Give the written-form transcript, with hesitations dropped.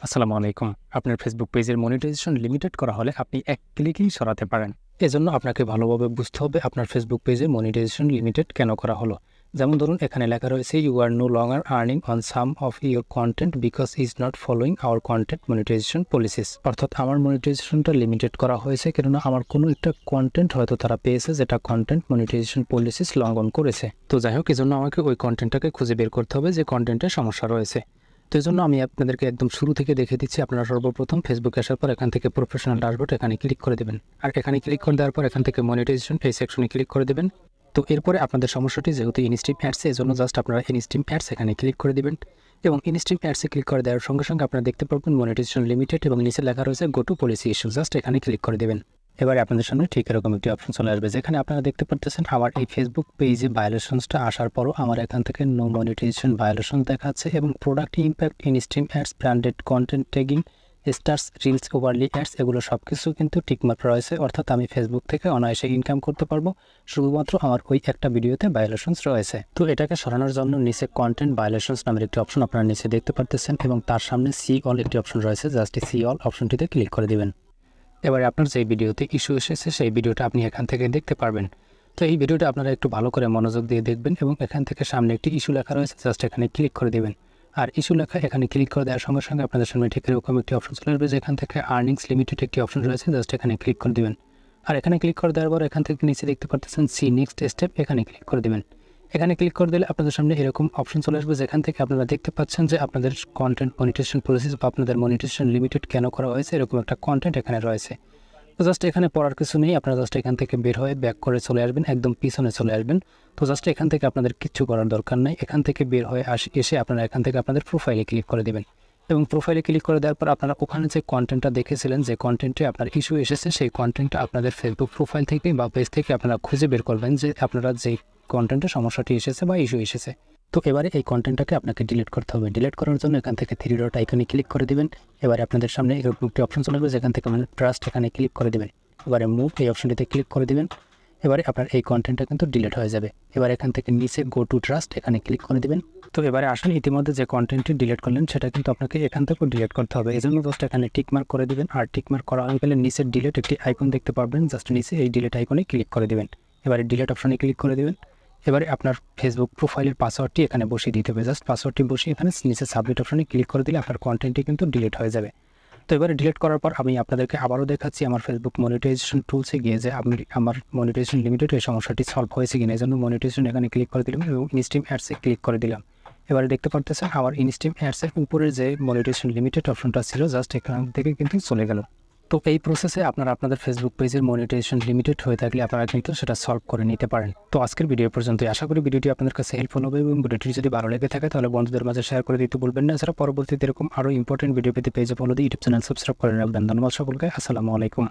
আসসালামু আলাইকুম। আপনার ফেসবুক পেজের মনিটাইজেশন লিমিটেড করা হলে আপনি এক ক্লিকেই সরাতে পারেন। এজন্য আপনাকে ভালোভাবে বুঝতে হবে আপনার ফেসবুক পেজে মনিটাইজেশন লিমিটেড কেন করা হলো। যেমন ধরুন এখানে লেখা রয়েছে you are no longer earning on some of your content because is not following our content monetization policies. অর্থাৎ আমার মনিটাইজেশনটা লিমিটেড করা হয়েছে কেননা আমার কোনো একটা কন্টেন্ট হয়তো তারা পেয়েছে যেটা কন্টেন্ট মনিটাইজেশন পলিসিস লঙ্ঘন করেছে। তো যাই হোক, এজন্য আমাকে ওই কন্টেন্টটাকে খুঁজে বের করতে হবে যে কন্টেন্টের সমস্যা রয়েছে। তো এই জন্য আমি আপনাদেরকে একদম শুরু থেকে দেখিয়ে দিচ্ছি। আপনারা সর্বপ্রথম ফেসবুকে আসার পর এখান থেকে প্রফেশনাল ড্যাশবোর্ড এখানে ক্লিক করে দেবেন, আর এখানে ক্লিক করে দেওয়ার পর এখান থেকে মনিটাইজেশন এই সেকশনে ক্লিক করে দেবেন। তো এরপরে আপনাদের সমস্যাটি যেহেতু ইনস্ট্রিম অ্যাডস, এই জন্য জাস্ট আপনারা ইনস্ট্রিম অ্যাডস এখানে ক্লিক করে দেবেন এবং ইনস্ট্রিম অ্যাডসে ক্লিক করে দেওয়ার সঙ্গে সঙ্গে আপনারা দেখতে পারবেন মনিটাইজেশন লিমিটেড এবং নিচে লেখা রয়েছে go to policy issue. Just এখানে ক্লিক করে দেবেন। এবারে আপনাদের সামনে ঠিক এরকম একটি অপশন চলে আসবে যেখানে আপনারা দেখতে পারতেছেন আমার এই ফেসবুক পেজে ভায়োলেশনসটা আসার পরও আমার এখান থেকে নো মনিটাইজেশন ভায়োলেশন দেখাচ্ছে এবং product impact instream ads branded content tagging stars reels overlay ads এগুলো সব কিছু কিন্তু ঠিকমতো রয়েছে। অর্থাৎ আমি ফেসবুক থেকে অনায়াসে ইনকাম করতে পারবো, শুধুমাত্র আমার ওই একটা ভিডিওতে ভায়োলেশনস রয়েছে। তো এটাকে সরানোর জন্য নিচে কন্টেন্ট ভায়োলেশনস নামের একটি অপশন আপনারা নিচে দেখতে পারতেছেন এবং তার সামনে সি অল একটি অপশন রয়েছে। জাস্ট সি অল অপশনটিতে ক্লিক করে দেবেন। এবারে আপনার যে ভিডিওতে ইস্যু এসেছে সেই ভিডিওটা আপনি এখান থেকে দেখতে পারবেন। তো এই ভিডিওটা আপনারা একটু ভালো করে মনোযোগ দিয়ে দেখবেন এবং এখান থেকে সামনে একটি ইস্যু লেখা রয়েছে, জাস্ট এখানে ক্লিক করে দেবেন। আর ইস্যু লেখা এখানে ক্লিক করে দেওয়ার সঙ্গে সঙ্গে আপনাদের সামনে ঠিক এরকম একটি অপশন চলে আসবে যেখান থেকে আর্নিংস লিমিটেড একটি অপশন রয়েছে। জাস্ট এখানে ক্লিক করে দেবেন। আর এখানে ক্লিক করে দেওয়ার পর এখান থেকে নিচে দেখতে পারতেছেন সি নেক্সট স্টেপ, এখানে ক্লিক করে দেবেন। এখানে ক্লিক করে দিলে আপনাদের সামনে এরকম অপশন চলে আসবে যেখান থেকে আপনারা দেখতে পাচ্ছেন যে আপনাদের কন্টেন্ট মনিটাইজেশন পলিসি বা আপনাদের মনিটাইজেশন লিমিটেড কেন করা হয়েছে এরকম একটা কন্টেন্ট এখানে রয়েছে। তো জাস্ট এখানে পড়ার কিছু নেই, আপনারা জাস্ট এখান থেকে বের হয়ে ব্যাক করে চলে আসবেন, একদম পিছনে চলে আসবেন। তো জাস্ট এখান থেকে আপনাদের কিচ্ছু করার দরকার নাই। এখান থেকে বের হয়ে এসে আপনারা এখান থেকে আপনাদের প্রোফাইলে ক্লিক করে দেবেন এবং প্রোফাইলে ক্লিক করে দেওয়ার পর আপনারা ওখানে যে কন্টেন্টটা দেখেছিলেন, যে কন্টেন্টে আপনার ইস্যু এসেছে সেই কন্টেন্টটা আপনাদের ফেসবুক প্রোফাইল থেকে বা পেজ থেকে আপনারা খুঁজে বের করবেন যে আপনারা যেই কন্টেন্টে সমস্যাটি এসেছে বা ইস্যু এসেছে। তো এবারে এই কন্টেন্টটাকে আপনাকে ডিলিট করতে হবে। ডিলিট করার জন্য এখান থেকে থ্রি ডট আইকনে ক্লিক করে দেবেন। এবারে আপনাদের সামনে এরকম একটি অপশন চলে আসবে যেখান থেকে ট্রাস্ট এখানে ক্লিক করে দেবেন। এবারে মুভ এই অপশনটিতে ক্লিক করে দেবেন। এবারে আপনার এই কন্টেন্টটা কিন্তু ডিলিট হয়ে যাবে। এবার এখান থেকে নিচে গো টু ট্রাস্ট এখানে ক্লিক করে দেবেন। তো এবারে আসলে ইতিমধ্যে যে কন্টেন্টটি ডিলিট করলেন সেটা কিন্তু আপনাকে এখান থেকেও ডিলিট করতে হবে। এই জন্য জাস্ট এখানে টিকমার্ক করে দেবেন। আর টিকমার্ক করা হয়ে গেলে নিচে ডিলিট একটি আইকন দেখতে পারবেন, জাস্ট নিচে এই ডিলিট আইকনে ক্লিক করে দেবেন। এবারে ডিলিট অপশনে ক্লিক করে দেবেন। এবারে আপনার ফেসবুক প্রোফাইলের পাসওয়ার্ডটি এখানে বসিয়ে দিতে হবে। জাস্ট পাসওয়ার্ডটি বসিয়ে এখানে নিচে সাবমিট অপশনে ক্লিক করে দিলে আপনার কন্টেন্টটি কিন্তু ডিলিট হয়ে যাবে। তো এবারে ডিলিট করার পর আমি আপনাদেরকে আবারও দেখাচ্ছি আমার ফেসবুক মনিটাইজেশন টুলসে গিয়ে যে আমি আমার মনিটাইজেশন লিমিটেড এই সমস্যাটি সলভ হয়েছে কিনা। এই জন্য মনিটাইজেশন এখানে ক্লিক করে দিলাম এবং ইনস্ট্রিম অ্যাডসে ক্লিক করে দিলাম। এবারে দেখতে পারতেছেন আমার ইনস্ট্রিম অ্যাডসের উপরে যে মনিটাইজেশন লিমিটেড অপশনটা ছিল জাস্ট এখান থেকে কিন্তু চলে গেল। তো এই প্রসেসে আপনারা আপনাদের ফেসবুক পেজের মনিটাইজেশন লিমিটেড হয়ে থাকলে আপনারা কিন্তু সেটা সলভ করে নিতে পারেন। তো আজকের ভিডিও পর্যন্তই। আশা করি ভিডিওটি আপনাদের কাছে হেল্পফুল হবে এবং ভিডিওটি যদি ভালো লেগে থাকে তাহলে বন্ধুদের মাঝে শেয়ার করে দিতে ভুলবেন না। এছাড়া পরবর্তীতে এরকম আরও ইম্পর্টেন্ট ভিডিও পেতে পেজে ফলো দিয়ে ইউটিউব চ্যানেল সাবস্ক্রাইব করে রাখবেন। ধন্যবাদ সকলকে। আসসালামু আলাইকুম।